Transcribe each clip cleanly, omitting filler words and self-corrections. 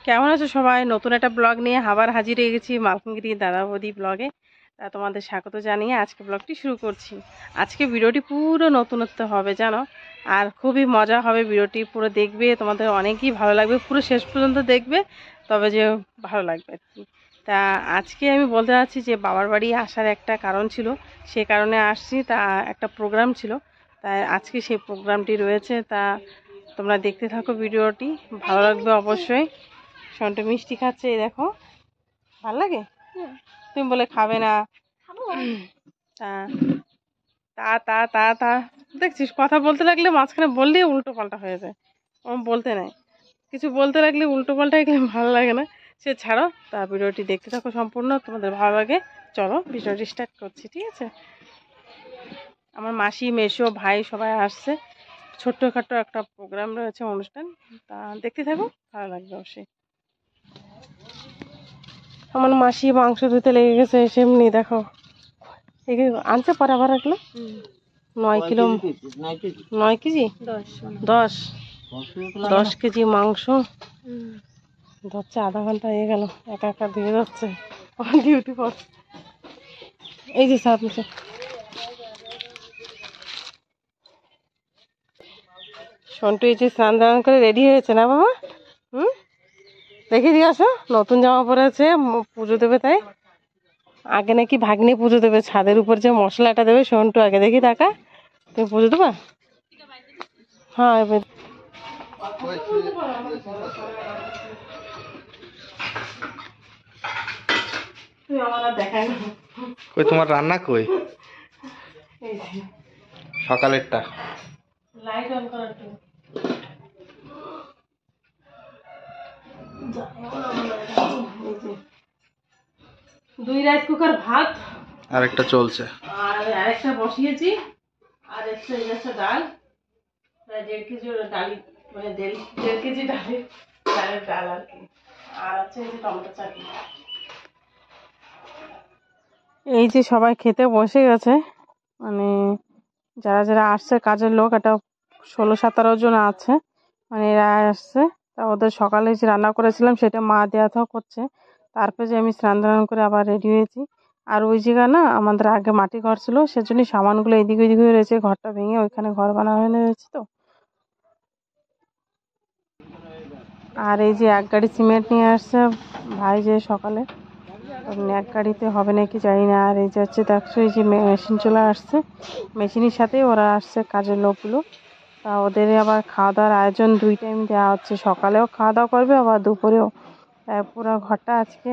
কেমন আছো সবাই? নতুন একটা ব্লগ নিয়ে আবার হাজির হয়ে গেছি মালকানগিরি দাদা বৌদি ব্লগে। তা তোমাদের স্বাগত জানিয়ে আজকে ব্লগটি শুরু করছি। আজকে ভিডিওটি পুরো নতুনত্ব হবে জানো, আর খুবই মজা হবে। ভিডিওটি পুরো দেখবে, তোমাদের অনেকই ভালো লাগবে, পুরো শেষ পর্যন্ত দেখবে, তবে যে ভালো লাগবে আর কি। তা আজকে আমি বলতে চাচ্ছি যে বাবার বাড়ি আসার একটা কারণ ছিল, সে কারণে আসছি। তা একটা প্রোগ্রাম ছিল, তাই আজকে সেই প্রোগ্রামটি রয়েছে। তা তোমরা দেখতে থাকো ভিডিওটি, ভালো লাগবে অবশ্যই। সন্টু মিষ্টি খাচ্ছে, এই দেখো, ভাল লাগে। তুমি বলে খাবে না। তা তা তা তা তা দেখছিস, কথা বলতে লাগলে মাঝখানে বললেই উল্টো পাল্টা হয়ে যায়। ওরম বলতে নাই, কিছু বলতে লাগলে উল্টো পাল্টা এগুলো ভালো লাগে না। সে ছাড়ো, তা ভিডিওটি দেখতে থাকো সম্পূর্ণ, তোমাদের ভালো লাগে। চলো ভিডিওটি স্টার্ট করছি, ঠিক আছে। আমার মাসি মেসো ভাই সবাই আসছে, ছোট্টখাটো একটা প্রোগ্রাম রয়েছে, অনুষ্ঠান। তা দেখতে থাকো, ভালো লাগবে অবশ্যই। আমার মাসি মাংস ধুতে লেগে গেছে, সেমনি দেখো আনছে পরে আবার এগুলো 9 কিলো, 9 কেজি, 10 কেজি মাংস ধরছে। আধা ঘন্টা হয়ে গেল, একা একা দিয়ে যাচ্ছে ডিউটি পর। এই যে সাপ নিচে সন্টু এই যে স্নান দান করে রেডি হয়েছে না বাবা? দেখে দিয়ে আসো, নতুন জামা পরেছে, পুজো দেবে। তাই আগে নাকি ভাগ্নে পুজো দেবে, ছাদের উপর যে মশলাটা দেবে সন্টু আগে। দেখি টাকা, তুমি পুজো দেবা? হ্যাঁ এবার কই তোমার রান্না কই? সকালেরটা লাইট অন করা একটু। দুই রাইস কুকার ভাত আর একটা চলছে, আর আরেকটা বসিয়েছি, আর একটা ডাল, প্রায় 1.5 কেজি ডালি, মানে 1.5 কেজি ডালের ডাল আর কি। আর হচ্ছে এই যে টমেটো চাটনি। এই যে সবাই খেতে বসে গেছে, মানে যারা যারা আসছে কাজের লোক, এটা 16-17 জন আছে, মানে এরা আসছে। তা ওদের সকালে যে রান্না করেছিলাম সেটা মা দেওয়া থাও করছে। তারপরে যে আমি স্নান টান করে আবার রেডি হয়েছি। আর ওই জায়গা না আমাদের আগে মাটি ঘর ছিল, সেজন্য সামানগুলো এদিক ওইদিক হয়ে রয়েছে, ঘরটা ভেঙে ওইখানে ঘর বানানো হয়ে রয়েছে তো। আর এই যে 1 গাড়ি সিমেন্ট নিয়ে আসছে ভাই যে সকালে, 1 গাড়িতে হবে নাকি জানি না। আর এই যে হচ্ছে দেখছো, এই যে মেশিন চলে আসছে, মেশিনের সাথেই ওরা আসছে কাজের লোকগুলো। তা ওদের আবার খাওয়া দাওয়ার আয়োজন 2 টাইম দেওয়া হচ্ছে, সকালেও খাওয়া দাওয়া করবে আবার দুপুরেও। তাই পুরো ঘরটা আজকে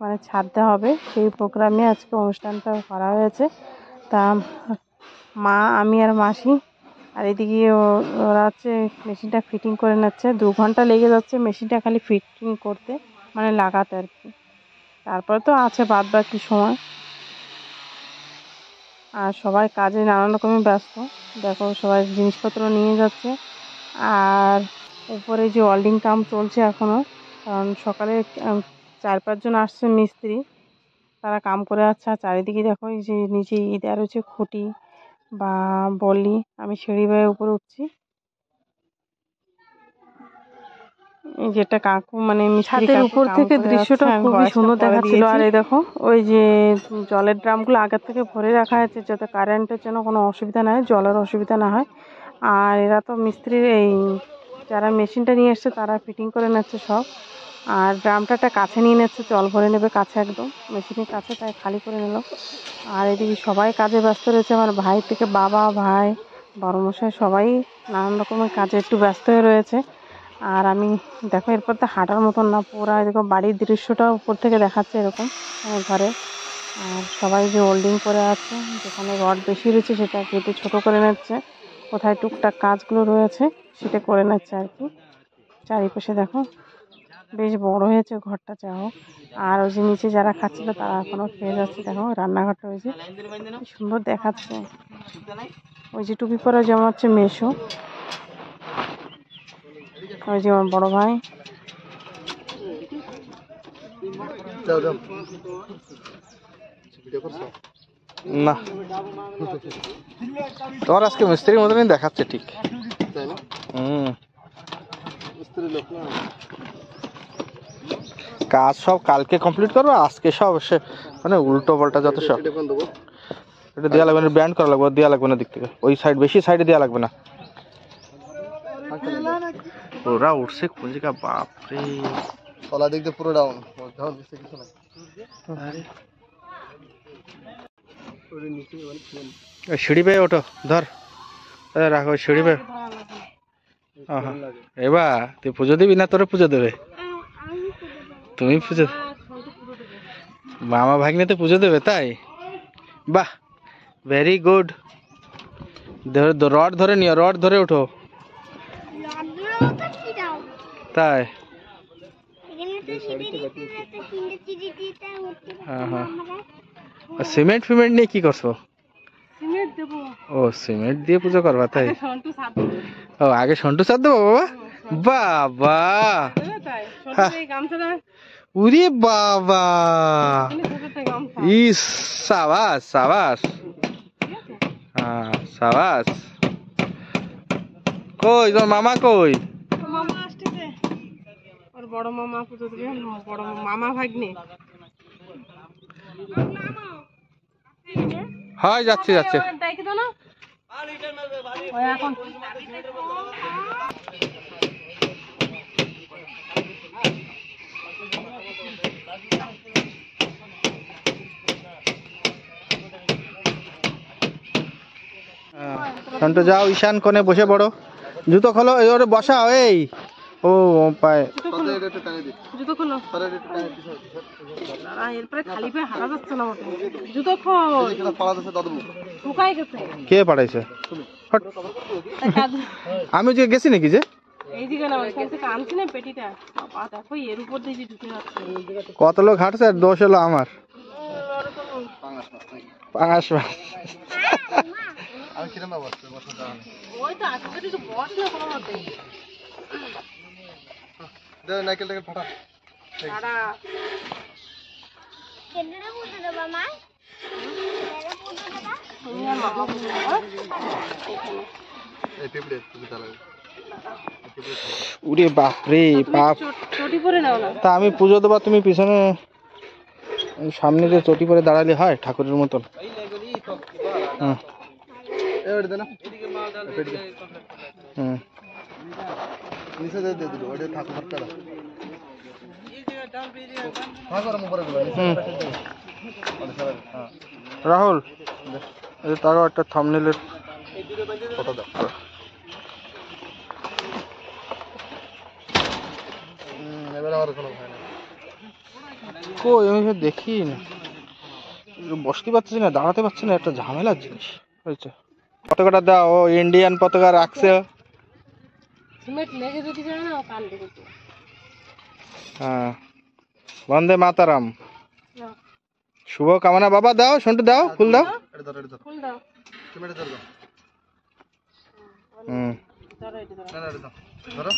মানে ছাদতে হবে, সেই প্রোগ্রামে আজকে অনুষ্ঠানটা করা হয়েছে। তা মা, আমি আর মাসি, আর এদিকে ওরা হচ্ছে মেশিনটা ফিটিং করে নিচ্ছে। 2 ঘন্টা লেগে যাচ্ছে মেশিনটা খালি ফিটিং করতে, মানে লাগাতে আর কি। তারপরে তো আছে বাদ বাকি সময়। আর সবাই কাজে নানান রকমের ব্যস্ত, দেখো সবাই জিনিসপত্র নিয়ে যাচ্ছে। আর উপরে যে ওয়েল্ডিং কাম চলছে এখনো, কারণ সকালে 4-5 জন আসছে মিস্ত্রি, তারা কাম করে যাচ্ছে। আর চারিদিকে দেখো এই যে নিচে দেওয়া রয়েছে খুঁটি বা বলি। আমি সিঁড়ি বেয়ে উপরে উঠছি। এই যেটা কাকু, মানে ছাদের উপর থেকে দৃশ্যটা খুবই সুন্দর দেখাচ্ছিল। আর এই দেখো ওই যে জলের ড্রামগুলো আগের থেকে ভরে রাখা আছে, যাতে কারেন্টের জন্য কোনো অসুবিধা না হয়, জলের অসুবিধা না হয়। আর এরা তো মিস্ত্রির, এই যারা মেশিনটা নিয়ে এসছে তারা ফিটিং করে নিচ্ছে সব। আর ড্রামটা কাছে নিয়ে নিচ্ছে, জল ভরে নেবে কাছে, একদম মেশিনের কাছে, তাই খালি করে নিল। আর এদিকে সবাই কাজে ব্যস্ত রয়েছে, আমার ভাই থেকে বাবা, ভাই, বড়মশাই সবাই নানান রকমের কাজে একটু ব্যস্ত হয়ে রয়েছে। আর আমি দেখো এরপর তো হাঁটার মতন না, পুরো এরকম বাড়ির দৃশ্যটা উপর থেকে দেখাচ্ছে এরকম ঘরে। আর সবাই যে ওয়েল্ডিং করে আছে, যেখানে রড বেশি রয়েছে সেটা কেটে ছোটো করে নিচ্ছে, কোথায় টুকটাক কাজগুলো রয়েছে সেটা করে নিচ্ছে আর কি। চারিপাশে দেখো বেশ বড় হয়েছে ঘরটা, যাও। আর ওই যে নিচে যারা খাচ্ছিল তারা এখনো খেয়ে যাচ্ছে। দেখো রান্নাঘরটা ওই যে সুন্দর দেখাচ্ছে। ওই যে টুপি পরে যেমন হচ্ছে মেসো, ওই যে আমার বড় ভাই। না তোমার আজকে মিস্ত্রির মতনই দেখাচ্ছে, ঠিক। কাজ সব কালকে কমপ্লিট করবো, আজকে সব সে মানে উল্টো পাল্টা যত সব। এটা দেওয়া লাগবে না, ব্যান্ড করা লাগবে, দেওয়া লাগবে না দিক থেকে, ওই সাইড বেশি সাইডে দেওয়া লাগবে না। ওরা উঠছে কোন জায়গা, বাপরে তলা দিক দিয়ে পুরো ডাউন, ডাউন দিচ্ছে কিছু না। সিঁড়ি পেয়ে ওঠো, ধর রাখো সিঁড়ি পেয়ে। এবার তুই পুজো দিবি না তোরে পুজো দেবে? তুমি পুজো, মামা ভাগ্নেতে পুজো দেবে তাই? বাহ, ভেরি গুড। রড ধরে নিও, রড ধরে ওঠো। তাই? হ্যাঁ হ্যাঁ। সিমেন্ট ফিমেন্ট নিয়ে কি করছো? ও সিমেন্ট দিয়ে পুজো করবা তাই? ও আগে সন্টু সাদ দেবো বাবা? বাবা, উরে বাবা, ইস সাবাস সাবাস, হ্যাঁ সাবাস। কই তোর মামা কই? মামা আসতেছে, ওর বড় মামা পুজো দেবে, বড় মামা ভাগ্নে। হয় যাচ্ছে যাচ্ছে। সন্টু যাও ঈশান কোণে বসে পড়ো, জুতো খোলো, ওরে বসাও। এই ও পায় জুতো খোলো, এরপরে খালি পায়ে হারা যাচ্ছে না মোটে। জুতো খোল, শুকাই গেছে। কে পাঠাইছে? আমি যে গেছি নাকি যে এই দিকে না, ওইখান থেকে আনছি না পেটিটা, বাবা দেখো এর উপর দিয়ে যে ঢুকে যাচ্ছে। কত লোক হাঁটছে আর দোষ হলো আমার। পাঙাশ মাছ। আমি কিরম বসতে বসতে দাঁড়ানো, ওই তো আজকে একটু বস না কোনো মতে। দে নাইকেল টাকে ফাটা দাঁড়া, কেন্দ্রে পুজো দেবা মা? কেন্দ্রে পুজো দেবা? তুমি আর মামা পুজো দেবো এখানে। এই পিপড়ে তুমি চালাবে। উরে বাপরে বাপ, চটি পরে নাও না। তা আমি পুজো দেবা, তুমি পিছনে সামনে যে চটি পরে দাঁড়ালে হয় ঠাকুরের মতন। হুম এবারে দে না, হুম নিচে দে দে দিল ওটা ঠাকুর কাটা ঠাকুর উপরে গুলো হুম। রাহুল তারও একটা থাম্বনেলের ফটো দাও। এবারে আর কোনো ভয় না। কই আমি সে দেখি না, বসতে পারছি না, দাঁড়াতে পারছি না, একটা ঝামেলার জিনিস হয়েছে। পতাকাটা দাও, ও ইন্ডিয়ান পতাকা রাখছে। সিমেন্ট লেগে যদি যায় না কান দেখে। হ্যাঁ, বন্দে মাতারাম, না শুভ কামনা। বাবা দাও, সন্টু দাও, ফুল দাও। এটা ধর, এটা ধর, ফুল দাও, তুমি এটা ধর। হুম ধরো এটা ধরো। না না এটা ধর, ধরো।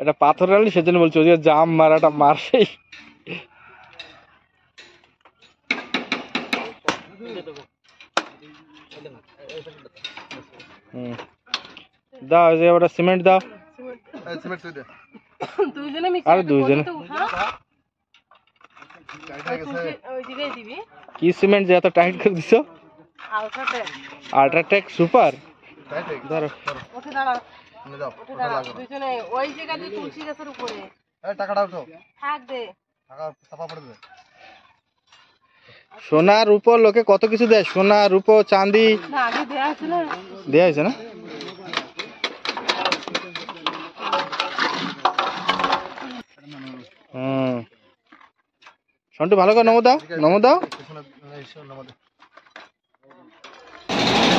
এটা পাথর আনলি সেজন্য বলছি, ওই যে জাম মারাটা মারছেই। দাও, এই যে ওটা সিমেন্ট দাও। এই সিমেন্ট তুই দে। দুইজনে মিক্স আর দুইজনে টাইট হয়ে গেছে। ওই দিকেই দিবি। কি সিমেন্ট যে এত টাইট করে দিছো? আলট্রাটেক। UltraTech super. টাইট হয়ে গেছে। ধরো, ওঠে দাঁড়া, নিয়ে যাও, ওঠে ওটা দাঁড়া। লাগবে না। দুইজনে ওই জায়গাতে তুলসী গাছের উপরে এই টাকাটা উঠাও, থাক দে। টাকা চাপা পড়ে দেবে। সোনা রূপো লোকে কত কিছু দেয়, সোনা রূপো চাঁদি না আগে দেয়া আছে না। দেয়া হয়েছে না? হুম, সন্টু ভালো করে নমো দাও, নমো দাও। পিছনে এই শোন আমাদের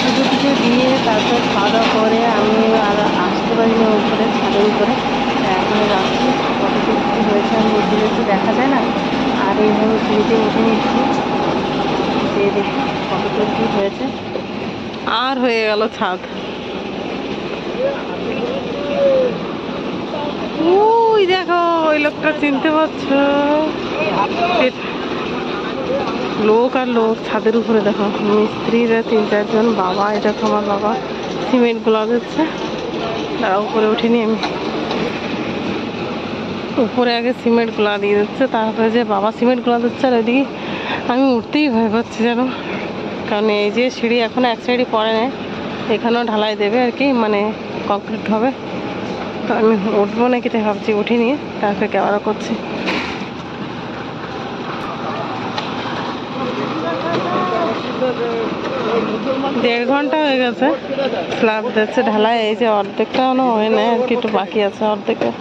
পুজো টুজো দিয়ে তারপর খাওয়া দাওয়া করে আমি আর আসতে পারিনি উপরে, ছাদের উপরে। এখন যাচ্ছি কতটুকু কী হয়েছে আমি বুঝতে পেরেছি। পার হয়ে গেল ছাদ। ওই দেখো ওই লোকটা চিনতে পারছো? লোক আর লোক ছাদের উপরে দেখো, মিস্ত্রিরা 3-4 জন। বাবা, এটা দেখো আমার বাবা সিমেন্ট গুলা দিচ্ছে। তারা উপরে উঠিনি আমি, উপরে আগে সিমেন্ট গুলা দিয়ে দিচ্ছে, তারপরে যে বাবা সিমেন্ট গুলা দিচ্ছে। আর ওইদিকে আমি উঠতেই ভয় পাচ্ছি জানো, কারণ এই যে সিঁড়ি এখন এক সাইডে পড়ে নেয়, এখানেও ঢালাই দেবে আর কি, মানে কংক্রিট হবে। তো আমি উঠবো নাকি তাই ভাবছি, উঠে নিয়ে তারপরে ক্যামেরা করছি। দেড় ঘন্টা হয়ে গেছে স্ল্যাব দিচ্ছে ঢালাই, এই যে অর্ধেকটা হয় না আর কি, একটু বাকি আছে অর্ধেকটা।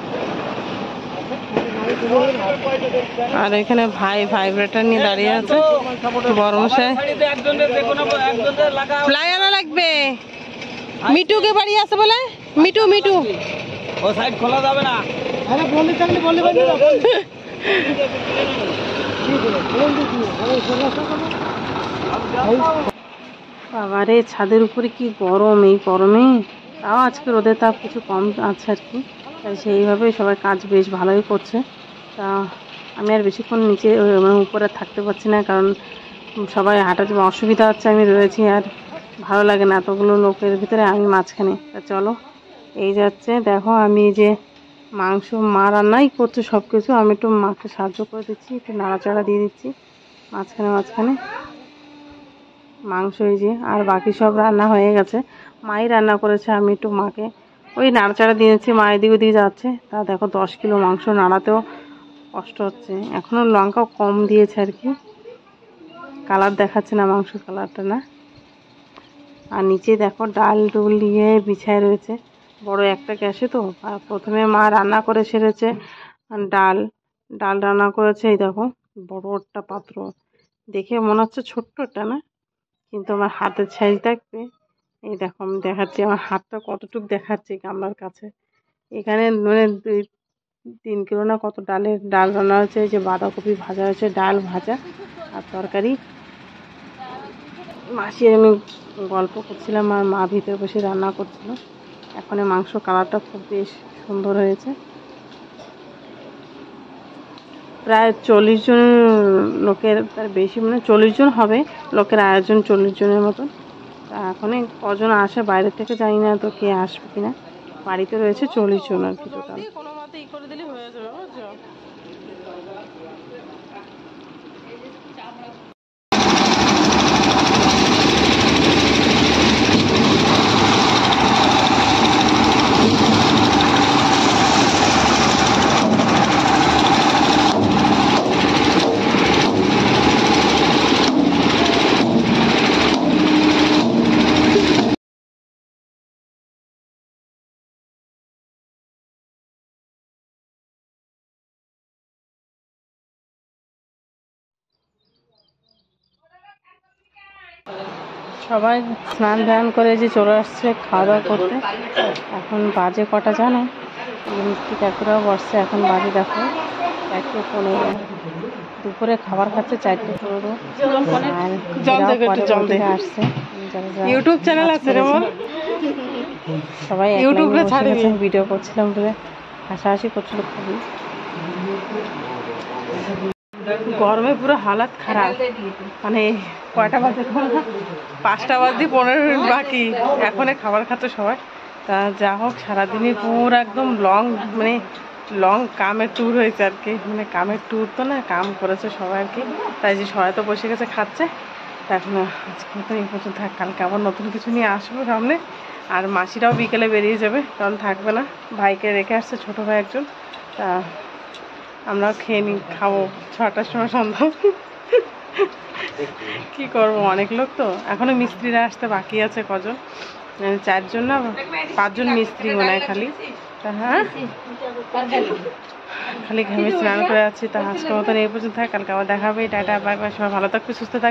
আর এখানে ভাই ভাইব্রেটার নিয়ে দাঁড়িয়ে আছে, বড় মশাই। প্লাই আনা লাগবে, মিটুকে বাড়ি আছে বলে। মিটু মিটু ও সাইড খোলা যাবে না। বাবারে, ছাদের উপরে কি গরম! এই গরমে তাও আজকে রোদের তাপ কিছু কম আছে আর কি, তাই সেইভাবে সবাই কাজ বেশ ভালোই করছে। তা আমি আর বেশিক্ষণ নিচে মানে উপরে থাকতে পারছি না, কারণ সবাই হাঁটাতে অসুবিধা হচ্ছে। আমি রয়েছি আর ভালো লাগে না এতগুলো লোকের ভিতরে, আমি মাঝখানে। তা চলো, এই যাচ্ছে দেখো। আমি এই যে মাংস মা রান্নাই করছে সব কিছু, আমি একটু মাকে সাহায্য করে দিচ্ছি, একটু নাড়াচাড়া দিয়ে দিচ্ছি মাঝখানে মাঝখানে। মাংস এই যে, আর বাকি সব রান্না হয়ে গেছে, মাই রান্না করেছে। আমি একটু মাকে ওই নাড়াচাড়া দিয়েছি, মা এদিক ওদিকে যাচ্ছে। তা দেখো 10 কিলো মাংস নাড়াতেও কষ্ট হচ্ছে। এখনও লঙ্কাও কম দিয়েছে আর কি, কালার দেখাচ্ছে না, মাংস কালারটা না। আর নিচে দেখো ডাল ডুল দিয়ে বিছায় রয়েছে, বড় একটা গ্যাসে তো। আর প্রথমে মা রান্না করে সেরেছে ডাল, ডাল রান্না করেছে। এই দেখো বড় একটা পাত্র, দেখে মনে হচ্ছে ছোট্টটা না, কিন্তু আমার হাতের সাইজ দেখবে। এই দেখো আমি দেখাচ্ছি, আমার হাতটা কতটুকু দেখাচ্ছি গামলার কাছে। এখানে মানে 2-3 কিলো না কত ডাল রান্না হয়েছে। এই যে বাঁধাকপি ভাজা হয়েছে, ডাল ভাজা আর তরকারি। মাসি আমি গল্প করছিলাম আর মা ভিতরে বসে রান্না করছিল। এখন মাংস কালারটা খুব বেশ সুন্দর হয়েছে। প্রায় 40 জন লোকের, তার বেশি মানে 40 জন হবে লোকের আয়োজন, 40 জনের মতন। তা এখন কজন আসে বাইরে থেকে জানি না, তো কে আসবে কিনা। বাড়িতে রয়েছে 40 জন আর কি টোটাল। কোনো মতে ই করে দিলে হয়ে যাবে, বুঝছো? সবাই স্নান ধান করে যে চলে আসছে খাওয়া দাওয়া করতে। এখন বাজে কটা জানো? মিষ্টি কাকুরাও বসছে। এখন বাজে দেখো 4:15। দুপুরে খাবার খাচ্ছে 4:15। আর আসছে ইউটিউব চ্যানেল আছে রে মোর, সবাই ইউটিউবে ছাড়ে ভিডিও করছিলাম বলে হাসাহাসি করছিল খুবই। গরমে পুরো হালাত খারাপ, মানে কয়টা বাজে? 5টা বাজে 15 মিনিট বাকি, এখনই খাবার খাচ্ছে সবাই। তা যা হোক, সারাদিনই পুরো একদম লং কামের ট্যুর হয়েছে আর কি, মানে কামের ট্যুর তো না, কাম করেছে সবাই আর কি। তাই যে সবাই তো বসে গেছে খাচ্ছে। তা এখন আজকে মতো এই পর্যন্ত থাক, কালকে আবার নতুন কিছু নিয়ে আসবো সামনে। আর মাসিরাও বিকেলে বেরিয়ে যাবে, কারণ থাকবে না, ভাইকে রেখে আসছে ছোটো ভাই একজন। তা আমরাও খাবো 6টার সময় সন্ধ্যা। কি করবো, অনেক লোক তো, এখনো মিস্ত্রিরা আসতে বাকি আছে কজন, 4 জন না 5 জন মিস্ত্রি মনে হয় খালি। তা হ্যাঁ, খালি ঘামে স্নান করে আছি। তা আজকের মতন এই পর্যন্ত থাক, কালকে আবার দেখা হবে। টাটা, বাই বাই, সবাই ভালো থাকবে, সুস্থ থাকবে।